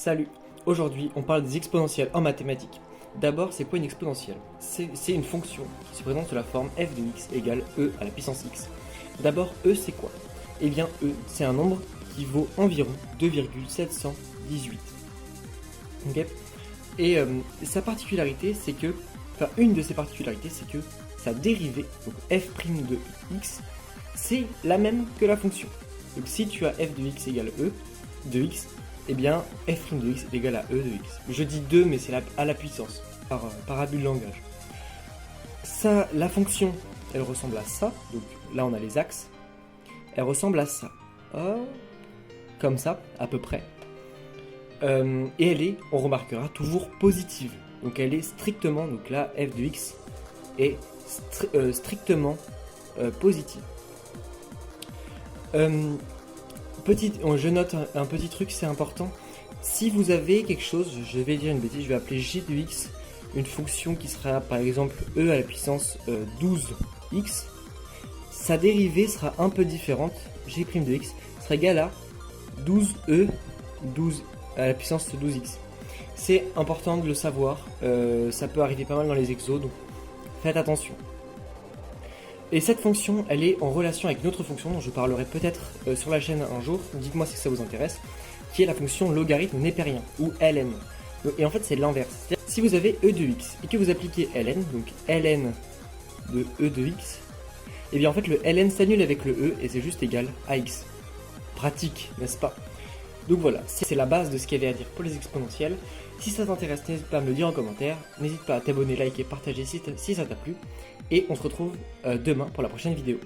Salut! Aujourd'hui, on parle des exponentielles en mathématiques. D'abord, c'est quoi une exponentielle? C'est une fonction qui se présente sous la forme f de x égale e à la puissance x. D'abord, e c'est quoi? Eh bien, e, c'est un nombre qui vaut environ 2,718. Ok. Et sa particularité, c'est que, enfin, une de ses particularités, c'est que sa dérivée, donc f' de x, c'est la même que la fonction. Donc si tu as f de x égale e de x, eh bien f' de x est égal à e de x. Je dis 2, mais c'est à la puissance, par abus de langage. Ça, la fonction, elle ressemble à ça. Donc là, on a les axes. Elle ressemble à ça. Comme ça, à peu près. Et elle est, on remarquera, toujours positive. Donc elle est strictement, donc là, f de x est strictement positive. Je note un petit truc, c'est important. Si vous avez quelque chose, je vais dire une bêtise, je vais appeler g de x, une fonction qui sera par exemple e à la puissance 12x, sa dérivée sera un peu différente, g' de x sera égal à 12e 12 à la puissance 12x. C'est important de le savoir, ça peut arriver pas mal dans les exos, donc faites attention. Et cette fonction, elle est en relation avec une autre fonction dont je parlerai peut-être sur la chaîne un jour, dites-moi si ça vous intéresse, qui est la fonction logarithme népérien, ou ln. Et en fait, c'est l'inverse. C'est-à-dire, si vous avez e de x et que vous appliquez ln, donc ln de e de x, et bien en fait, le ln s'annule avec le e et c'est juste égal à x. Pratique, n'est-ce pas? Donc voilà, c'est la base de ce qu'il y avait à dire pour les exponentielles. Si ça t'intéresse, n'hésite pas à me le dire en commentaire. N'hésite pas à t'abonner, liker, partager si ça t'a plu. Et on se retrouve demain pour la prochaine vidéo.